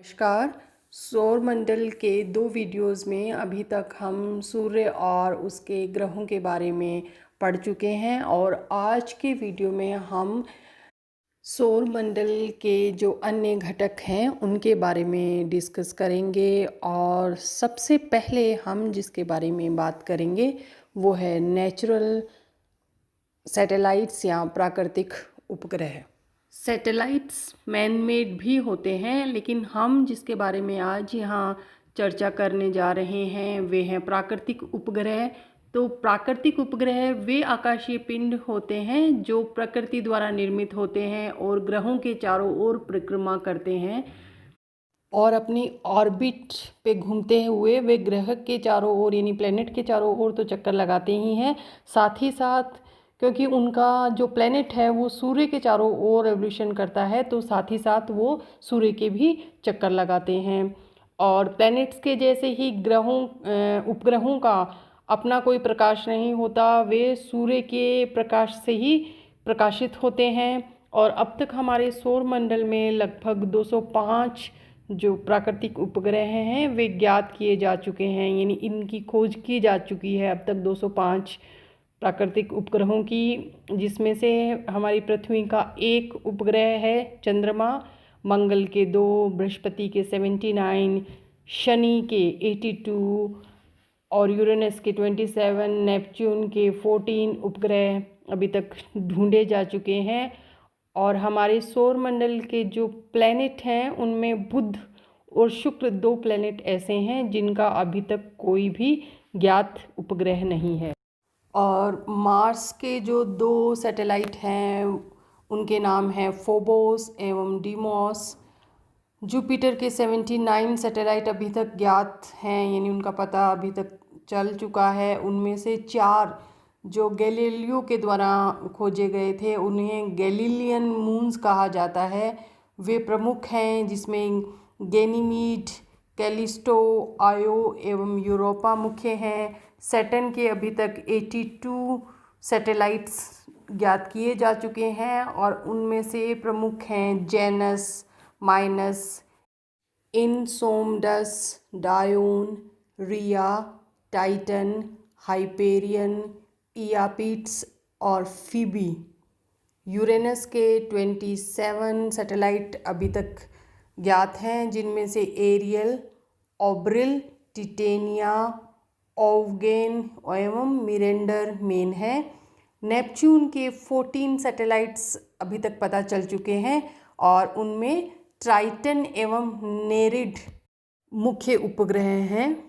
नमस्कार। सौरमंडल के दो वीडियोस में अभी तक हम सूर्य और उसके ग्रहों के बारे में पढ़ चुके हैं और आज के वीडियो में हम सौरमंडल के जो अन्य घटक हैं उनके बारे में डिस्कस करेंगे। और सबसे पहले हम जिसके बारे में बात करेंगे वो है नेचुरल सैटेलाइट्स या प्राकृतिक उपग्रह। सैटेलाइट्स मैन मेड भी होते हैं, लेकिन हम जिसके बारे में आज यहाँ चर्चा करने जा रहे हैं वे हैं प्राकृतिक उपग्रह। तो प्राकृतिक उपग्रह वे आकाशीय पिंड होते हैं जो प्रकृति द्वारा निर्मित होते हैं और ग्रहों के चारों ओर परिक्रमा करते हैं और अपनी ऑर्बिट पे घूमते हुए वे ग्रह के चारों ओर यानी प्लेनेट के चारों ओर तो चक्कर लगाते ही हैं, साथ ही साथ क्योंकि उनका जो प्लेनेट है वो सूर्य के चारों ओर रेवोल्यूशन करता है तो साथ ही साथ वो सूर्य के भी चक्कर लगाते हैं। और प्लैनेट्स के जैसे ही उपग्रहों का अपना कोई प्रकाश नहीं होता, वे सूर्य के प्रकाश से ही प्रकाशित होते हैं। और अब तक हमारे सौरमंडल में लगभग 205 जो प्राकृतिक उपग्रह हैं वे ज्ञात किए जा चुके हैं, यानी इनकी खोज की जा चुकी है अब तक 205 प्राकृतिक उपग्रहों की, जिसमें से हमारी पृथ्वी का एक उपग्रह है चंद्रमा, मंगल के 2, बृहस्पति के 79, शनि के 82 और यूरेनस के 27, नेपच्यून के 14 उपग्रह अभी तक ढूंढे जा चुके हैं। और हमारे सौरमंडल के जो प्लैनेट हैं उनमें बुध और शुक्र 2 प्लैनेट ऐसे हैं जिनका अभी तक कोई भी ज्ञात उपग्रह नहीं है। और मार्स के जो 2 सैटेलाइट हैं उनके नाम हैं फोबोस एवं डीमोस। जुपिटर के 79 सैटेलाइट अभी तक ज्ञात हैं, यानी उनका पता अभी तक चल चुका है। उनमें से 4 जो गैलीलियो के द्वारा खोजे गए थे उन्हें गैलीलियन मून्स कहा जाता है। वे प्रमुख हैं जिसमें गैनीमीड, कैलिस्टो, आयो एवं यूरोपा मुख्य हैं। सैटर्न के अभी तक 82 सैटेलाइट्स ज्ञात किए जा चुके हैं और उनमें से प्रमुख हैं जेनस, माइनस, इनसोमडस, डायोन, रिया, टाइटन, हाइपेरियन, इयापीट्स और फीबी। यूरेनस के 27 सैटेलाइट अभी तक ज्ञात हैं जिनमें से एरियल, ऑब्रिल, टिटेनिया, ओवगेन एवं मिरेंडर मेन है। नेपच्यून के 14 सैटेलाइट्स अभी तक पता चल चुके हैं और उनमें ट्राइटन एवं नेरिड मुख्य उपग्रह हैं।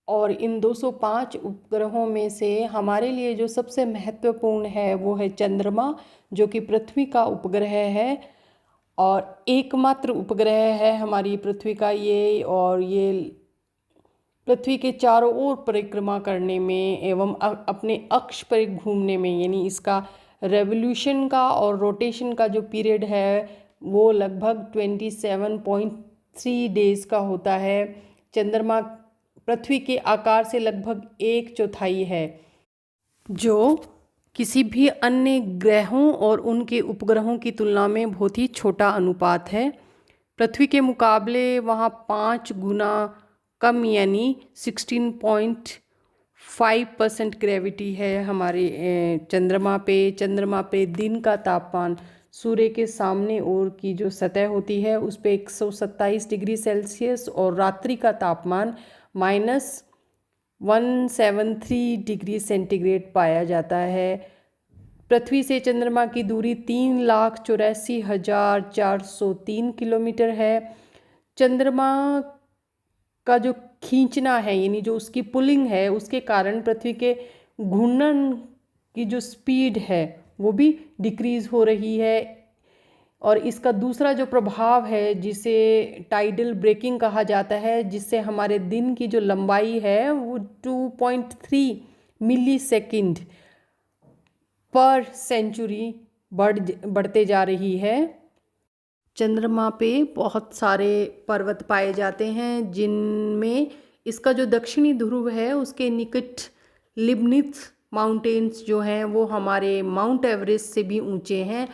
और इन 205 उपग्रहों में से हमारे लिए जो सबसे महत्वपूर्ण है वो है चंद्रमा, जो कि पृथ्वी का उपग्रह है और एकमात्र उपग्रह है हमारी पृथ्वी का ये। और ये पृथ्वी के चारों ओर परिक्रमा करने में एवं अपने अक्ष पर घूमने में, यानी इसका रेवोल्यूशन का और रोटेशन का जो पीरियड है वो लगभग 27.3 डेज़ का होता है। चंद्रमा पृथ्वी के आकार से लगभग 1/4 है, जो किसी भी अन्य ग्रहों और उनके उपग्रहों की तुलना में बहुत ही छोटा अनुपात है। पृथ्वी के मुकाबले वहाँ 5 गुना कम यानी 16.5% ग्रेविटी है हमारे चंद्रमा पे। चंद्रमा पे दिन का तापमान सूर्य के सामने ओर की जो सतह होती है उस पे 127 डिग्री सेल्सियस और रात्रि का तापमान -173 डिग्री सेंटीग्रेड पाया जाता है। पृथ्वी से चंद्रमा की दूरी 3,84,403 किलोमीटर है। चंद्रमा का जो खींचना है यानी जो उसकी पुलिंग है उसके कारण पृथ्वी के घूर्णन की जो स्पीड है वो भी डिक्रीज़ हो रही है। और इसका दूसरा जो प्रभाव है जिसे टाइडल ब्रेकिंग कहा जाता है, जिससे हमारे दिन की जो लंबाई है वो 2.3 मिली सेकेंड पर सेंचुरी बढ़ते जा रही है। चंद्रमा पे बहुत सारे पर्वत पाए जाते हैं जिनमें इसका जो दक्षिणी ध्रुव है उसके निकट लिबनिथ माउंटेन्स जो हैं वो हमारे माउंट एवरेस्ट से भी ऊंचे हैं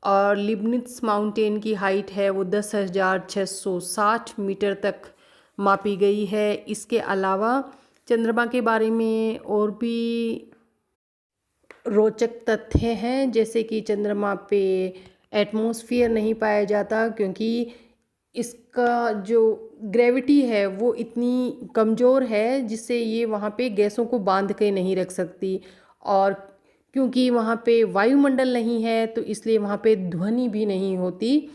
और लिबनिट्स माउंटेन की हाइट है वो 10,660 मीटर तक मापी गई है। इसके अलावा चंद्रमा के बारे में और भी रोचक तथ्य हैं, जैसे कि चंद्रमा पे एटमॉस्फेयर नहीं पाया जाता क्योंकि इसका जो ग्रेविटी है वो इतनी कमज़ोर है जिससे ये वहाँ पे गैसों को बांध के नहीं रख सकती। और क्योंकि वहाँ पे वायुमंडल नहीं है तो इसलिए वहाँ पे ध्वनि भी नहीं होती।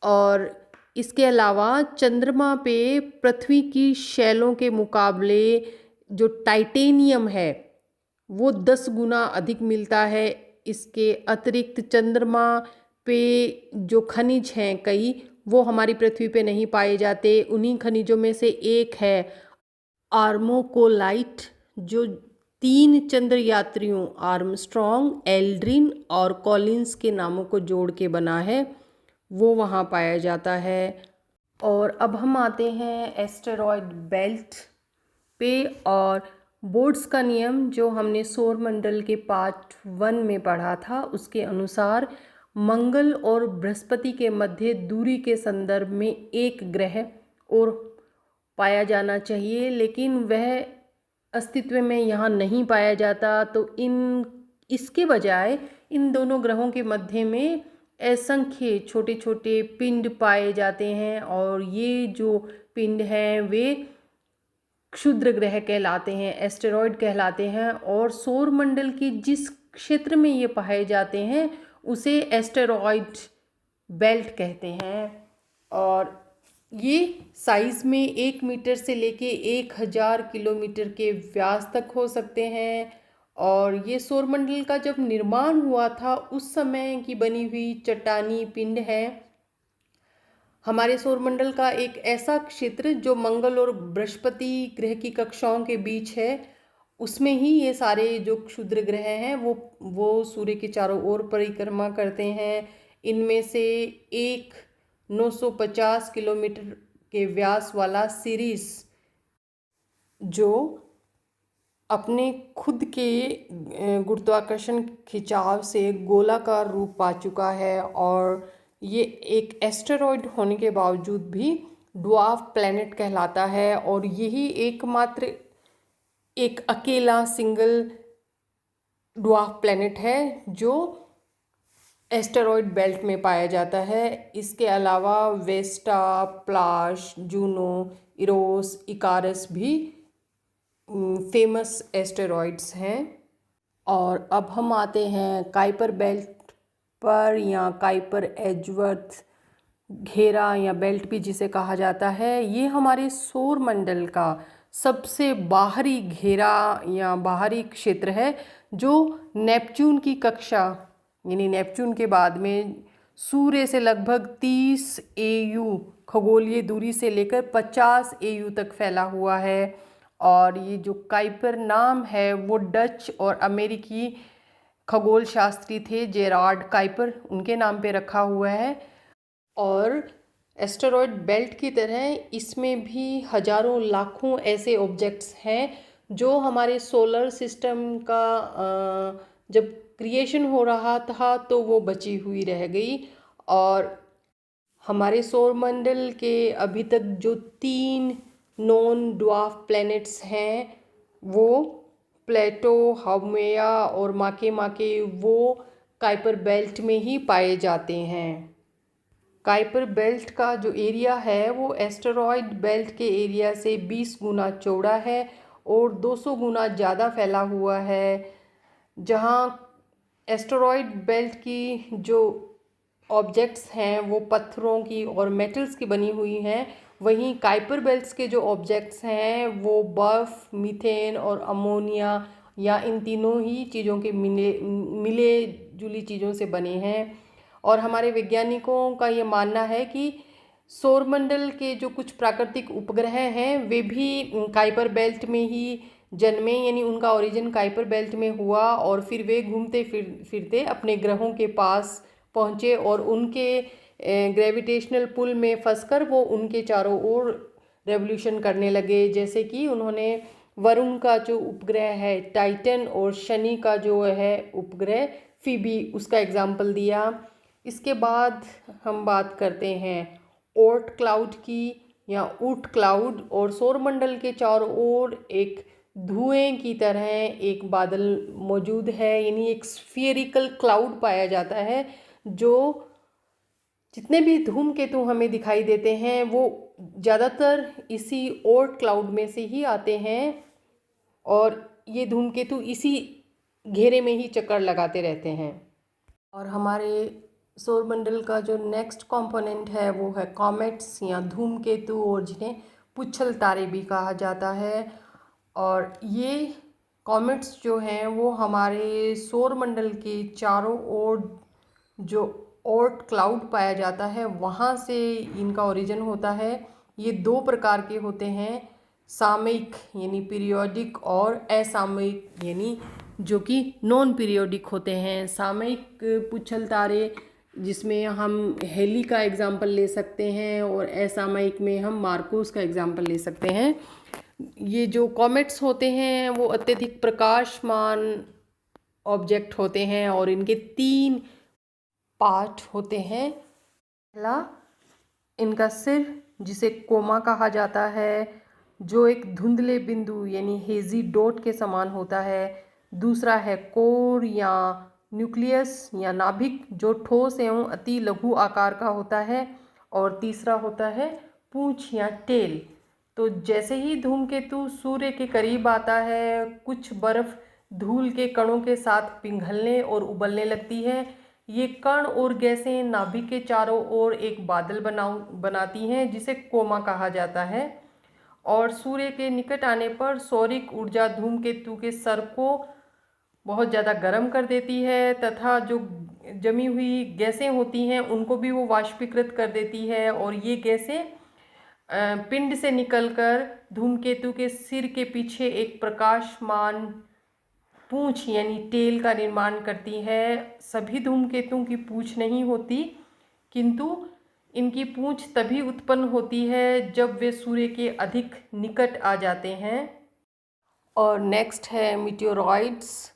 और इसके अलावा चंद्रमा पे पृथ्वी की शैलों के मुकाबले जो टाइटेनियम है वो 10 गुना अधिक मिलता है। इसके अतिरिक्त चंद्रमा पे जो खनिज हैं कई, वो हमारी पृथ्वी पे नहीं पाए जाते। उन्हीं खनिजों में से एक है आर्मोकोलाइट, जो 3 चंद्र यात्रियों आर्मस्ट्रॉन्ग, एल्ड्रिन और कॉलिंस के नामों को जोड़ के बना है, वो वहाँ पाया जाता है। और अब हम आते हैं एस्टेरॉयड बेल्ट पे। और बोर्ड्स का नियम जो हमने सौर मंडल के पार्ट 1 में पढ़ा था, उसके अनुसार मंगल और बृहस्पति के मध्य दूरी के संदर्भ में एक ग्रह और पाया जाना चाहिए, लेकिन वह अस्तित्व में यहाँ नहीं पाया जाता। तो इसके बजाय इन दोनों ग्रहों के मध्य में असंख्य छोटे छोटे पिंड पाए जाते हैं, और ये जो पिंड हैं वे क्षुद्र ग्रह कहलाते हैं, एस्टेरॉयड कहलाते हैं। और सौर मंडल के जिस क्षेत्र में ये पाए जाते हैं उसे एस्टेरॉयड बेल्ट कहते हैं। और ये साइज में 1 मीटर से लेके 1000 किलोमीटर के व्यास तक हो सकते हैं। और ये सौरमंडल का जब निर्माण हुआ था उस समय की बनी हुई चट्टानी पिंड है। हमारे सौरमंडल का एक ऐसा क्षेत्र जो मंगल और बृहस्पति ग्रह की कक्षाओं के बीच है, उसमें ही ये सारे जो क्षुद्र ग्रह हैं वो सूर्य के चारों ओर परिक्रमा करते हैं। इनमें से एक 950 किलोमीटर के व्यास वाला सिरिस, जो अपने खुद के गुरुत्वाकर्षण खिंचाव से गोलाकार रूप पा चुका है, और ये एक एस्टेरॉयड होने के बावजूद भी ड्वार्फ प्लैनेट कहलाता है। और यही एकमात्र एक अकेला सिंगल ड्वार्फ प्लैनेट है जो एस्टेरॉयड बेल्ट में पाया जाता है। इसके अलावा वेस्टा, प्लाश, जूनो, इरोस, इकारस भी फेमस एस्टेरॉयड्स हैं। और अब हम आते हैं काइपर बेल्ट पर, या काइपर एजवर्थ घेरा या बेल्ट भी जिसे कहा जाता है। ये हमारे सौर मंडल का सबसे बाहरी घेरा या बाहरी क्षेत्र है, जो नेपच्यून की कक्षा यानी नेपच्यून के बाद में सूर्य से लगभग 30 AU खगोलीय दूरी से लेकर 50 AU तक फैला हुआ है। और ये जो काइपर नाम है वो डच और अमेरिकी खगोल शास्त्री थे जेरार्ड काइपर, उनके नाम पे रखा हुआ है। और एस्टेरॉयड बेल्ट की तरह इसमें भी हजारों लाखों ऐसे ऑब्जेक्ट्स हैं जो हमारे सोलर सिस्टम का जब क्रिएशन हो रहा था तो वो बची हुई रह गई। और हमारे सौर मंडल के अभी तक जो 3 नॉन ड्वार्फ प्लैनेट्स हैं, वो प्लेटो, हाउमेया और माके वो काइपर बेल्ट में ही पाए जाते हैं। काइपर बेल्ट का जो एरिया है वो एस्टेरॉयड बेल्ट के एरिया से 20 गुना चौड़ा है और 200 गुना ज़्यादा फैला हुआ है। जहाँ एस्टेरॉयड बेल्ट की जो ऑब्जेक्ट्स हैं वो पत्थरों की और मेटल्स की बनी हुई हैं, वहीं काइपर बेल्ट्स के जो ऑब्जेक्ट्स हैं वो बर्फ़, मीथेन और अमोनिया या इन तीनों ही चीज़ों के मिले जुली चीज़ों से बने हैं। और हमारे वैज्ञानिकों का ये मानना है कि सौरमंडल के जो कुछ प्राकृतिक उपग्रह हैं वे भी काइपर बेल्ट में ही जन्मे, यानी उनका ओरिजिन काइपर बेल्ट में हुआ और फिर वे घूमते फिरते अपने ग्रहों के पास पहुँचे और उनके ग्रेविटेशनल पुल में फंसकर वो उनके चारों ओर रेवोल्यूशन करने लगे। जैसे कि उन्होंने वरुण का जो उपग्रह है टाइटन और शनि का जो है उपग्रह फीबी, उसका एग्जाम्पल दिया। इसके बाद हम बात करते हैं ओर्ट क्लाउड की या ऊट क्लाउड। और सौरमंडल के चारों ओर एक धुएं की तरह एक बादल मौजूद है, यानी एक स्फीयरिकल क्लाउड पाया जाता है। जो जितने भी धूमकेतु हमें दिखाई देते हैं वो ज़्यादातर इसी ओर्ट क्लाउड में से ही आते हैं, और ये धूमकेतु इसी घेरे में ही चक्कर लगाते रहते हैं। और हमारे सौरमंडल का जो नेक्स्ट कंपोनेंट है वो है कॉमेट्स या धूमकेतु, और जिन्हें पुच्छल तारे भी कहा जाता है। और ये कॉमेट्स जो हैं वो हमारे सौरमंडल के चारों ओर जो ओर्ट क्लाउड पाया जाता है वहाँ से इनका ओरिजिन होता है। ये दो प्रकार के होते हैं, सामयिक यानी पीरियोडिक और असामयिक यानी जो कि नॉन पीरियोडिक होते हैं। सामयिक पुच्छल तारे जिसमें हम हेली का एग्जाम्पल ले सकते हैं, और असामयिक में हम मार्कोस का एग्जाम्पल ले सकते हैं। ये जो कॉमेट्स होते हैं वो अत्यधिक प्रकाशमान ऑब्जेक्ट होते हैं, और इनके 3 पार्ट होते हैं। पहला, इनका सिर जिसे कोमा कहा जाता है, जो एक धुंधले बिंदु यानी हेजी डॉट के समान होता है। दूसरा है कोर या न्यूक्लियस या नाभिक, जो ठोस एवं अति लघु आकार का होता है। और तीसरा होता है पूंछ या टेल। तो जैसे ही धूमकेतु सूर्य के करीब आता है, कुछ बर्फ धूल के कणों के साथ पिघलने और उबलने लगती है। ये कण और गैसें नाभिक के चारों ओर एक बादल बनाती हैं जिसे कोमा कहा जाता है। और सूर्य के निकट आने पर सौरिक ऊर्जा धूमकेतु के सर को बहुत ज़्यादा गर्म कर देती है, तथा जो जमी हुई गैसें होती हैं उनको भी वो वाष्पीकृत कर देती है। और ये गैसें पिंड से निकलकर धूमकेतु के सिर के पीछे एक प्रकाशमान पूंछ यानी टेल का निर्माण करती है। सभी धूमकेतुओं की पूंछ नहीं होती, किंतु इनकी पूंछ तभी उत्पन्न होती है जब वे सूर्य के अधिक निकट आ जाते हैं। और नेक्स्ट है मीटियोरॉइड्स।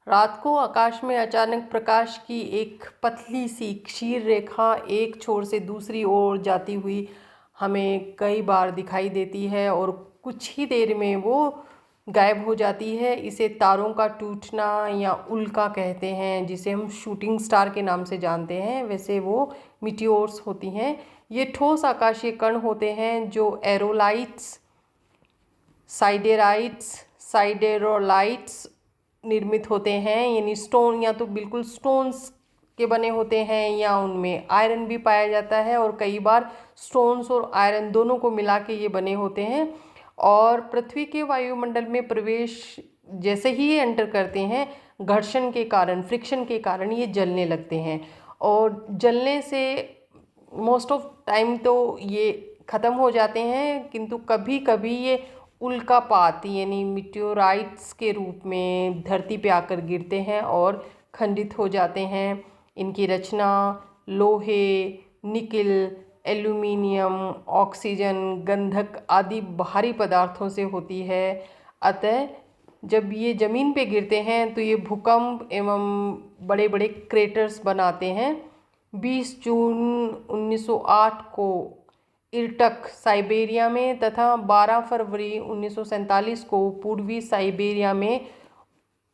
रात को आकाश में अचानक प्रकाश की एक पतली सी क्षीर रेखा एक छोर से दूसरी ओर जाती हुई हमें कई बार दिखाई देती है, और कुछ ही देर में वो गायब हो जाती है। इसे तारों का टूटना या उल्का कहते हैं, जिसे हम शूटिंग स्टार के नाम से जानते हैं। वैसे वो मीटियोर्स होती हैं। ये ठोस आकाशीय कण होते हैं जो एरोलाइट्स, साइडेराइट्स, साइडेरोलाइट्स निर्मित होते हैं, यानी स्टोन या तो बिल्कुल स्टोन्स के बने होते हैं या उनमें आयरन भी पाया जाता है, और कई बार स्टोन्स और आयरन दोनों को मिला के ये बने होते हैं। और पृथ्वी के वायुमंडल में प्रवेश जैसे ही ये एंटर करते हैं, घर्षण के कारण, फ्रिक्शन के कारण ये जलने लगते हैं। और जलने से मोस्ट ऑफ टाइम तो ये ख़त्म हो जाते हैं, किंतु कभी कभी ये उल्कापात यानी मीटियोराइट्स के रूप में धरती पे आकर गिरते हैं और खंडित हो जाते हैं। इनकी रचना लोहे, निकिल, एल्यूमिनियम, ऑक्सीजन, गंधक आदि भारी पदार्थों से होती है। अतः जब ये ज़मीन पे गिरते हैं तो ये भूकंप एवं बड़े बड़े क्रेटर्स बनाते हैं। 20 जून 1908 को इर्टक साइबेरिया में तथा 12 फरवरी 1947 को पूर्वी साइबेरिया में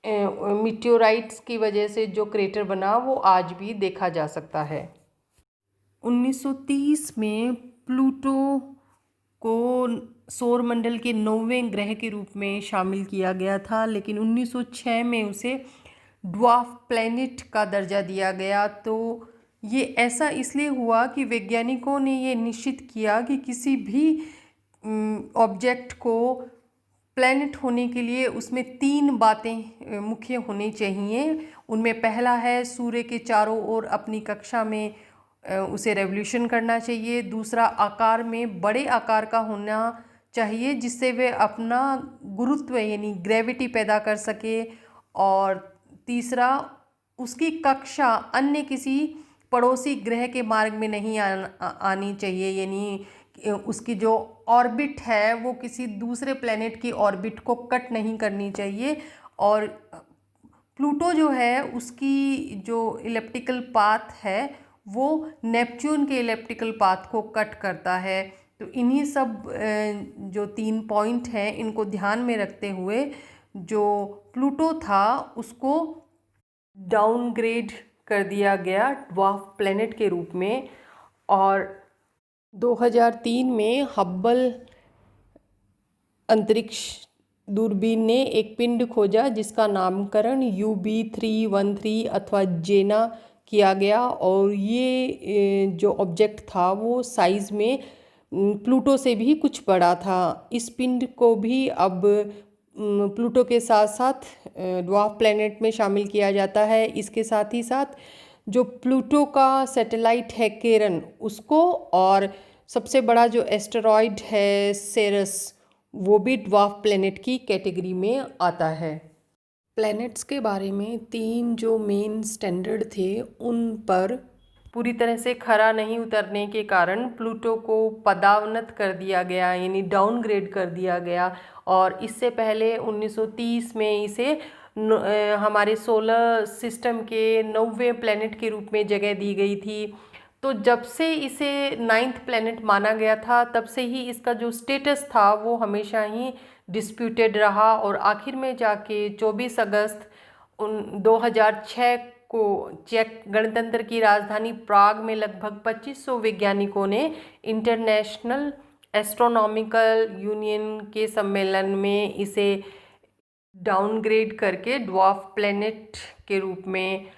मीटियोराइट्स की वजह से जो क्रेटर बना वो आज भी देखा जा सकता है। 1930 में प्लूटो को सौरमंडल के 9वें ग्रह के रूप में शामिल किया गया था, लेकिन 1906 में उसे ड्वार्फ प्लैनेट का दर्जा दिया गया। तो ये ऐसा इसलिए हुआ कि वैज्ञानिकों ने ये निश्चित किया कि किसी भी ऑब्जेक्ट को प्लैनेट होने के लिए उसमें 3 बातें मुख्य होनी चाहिए। उनमें पहला है सूर्य के चारों ओर अपनी कक्षा में उसे रेवोल्यूशन करना चाहिए। दूसरा, आकार में बड़े आकार का होना चाहिए जिससे वे अपना गुरुत्व यानी ग्रेविटी पैदा कर सके। और तीसरा, उसकी कक्षा अन्य किसी पड़ोसी ग्रह के मार्ग में नहीं आनी चाहिए, यानी उसकी जो ऑर्बिट है वो किसी दूसरे प्लेनेट की ऑर्बिट को कट नहीं करनी चाहिए। और प्लूटो जो है उसकी जो इलिप्टिकल पाथ है वो नेपच्यून के इलिप्टिकल पाथ को कट करता है। तो इन्हीं सब जो 3 पॉइंट हैं इनको ध्यान में रखते हुए जो प्लूटो था उसको डाउनग्रेड कर दिया गया ड्वार्फ प्लैनेट के रूप में। और 2003 में हब्बल अंतरिक्ष दूरबीन ने एक पिंड खोजा जिसका नामकरण UB313 अथवा जेना किया गया, और ये जो ऑब्जेक्ट था वो साइज़ में प्लूटो से भी कुछ बड़ा था। इस पिंड को भी अब प्लूटो के साथ साथ ड्वार्फ प्लैनेट में शामिल किया जाता है। इसके साथ ही साथ जो प्लूटो का सैटेलाइट है केरन, उसको, और सबसे बड़ा जो एस्टेरॉयड है सेरस, वो भी ड्वार्फ प्लैनेट की कैटेगरी में आता है। प्लैनेट्स के बारे में 3 जो मेन स्टैंडर्ड थे उन पर पूरी तरह से खरा नहीं उतरने के कारण प्लूटो को पदावनत कर दिया गया, यानी डाउनग्रेड कर दिया गया। और इससे पहले 1930 में इसे हमारे सोलर सिस्टम के 9वें प्लैनेट के रूप में जगह दी गई थी। तो जब से इसे 9th प्लैनेट माना गया था तब से ही इसका जो स्टेटस था वो हमेशा ही डिस्प्यूटेड रहा, और आखिर में जाके 24 अगस्त 2006 को चेक गणतंत्र की राजधानी प्राग में लगभग 2500 वैज्ञानिकों ने इंटरनेशनल एस्ट्रोनॉमिकल यूनियन के सम्मेलन में इसे डाउनग्रेड करके ड्वार्फ प्लैनेट के रूप में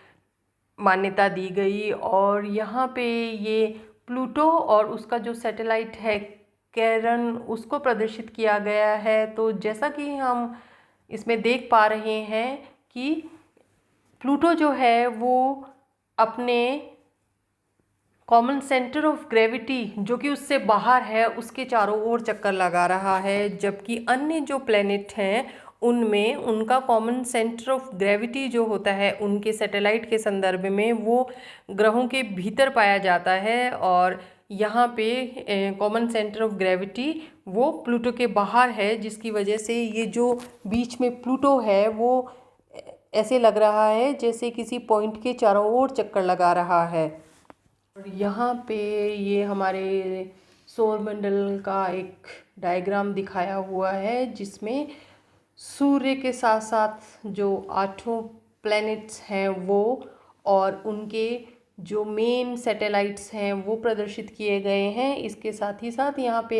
मान्यता दी गई। और यहाँ पे ये प्लूटो और उसका जो सैटेलाइट है केरन, उसको प्रदर्शित किया गया है। तो जैसा कि हम इसमें देख पा रहे हैं कि प्लूटो जो है वो अपने कॉमन सेंटर ऑफ ग्रेविटी जो कि उससे बाहर है उसके चारों ओर चक्कर लगा रहा है, जबकि अन्य जो प्लैनेट हैं उनमें उनका कॉमन सेंटर ऑफ ग्रेविटी जो होता है उनके सैटेलाइट के संदर्भ में वो ग्रहों के भीतर पाया जाता है, और यहाँ पे कॉमन सेंटर ऑफ ग्रेविटी वो प्लूटो के बाहर है, जिसकी वजह से ये जो बीच में प्लूटो है वो ऐसे लग रहा है जैसे किसी पॉइंट के चारों ओर चक्कर लगा रहा है। और यहाँ पे ये हमारे सौरमंडल का एक डायग्राम दिखाया हुआ है जिसमें सूर्य के साथ साथ जो 8 प्लैनेट्स हैं वो और उनके जो मेन सैटेलाइट्स हैं वो प्रदर्शित किए गए हैं। इसके साथ ही साथ यहाँ पे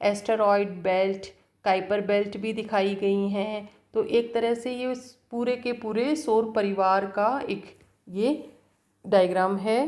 एस्टेरॉयड बेल्ट, काइपर बेल्ट भी दिखाई गई हैं। तो एक तरह से ये पूरे के पूरे सौर परिवार का एक ये डायग्राम है।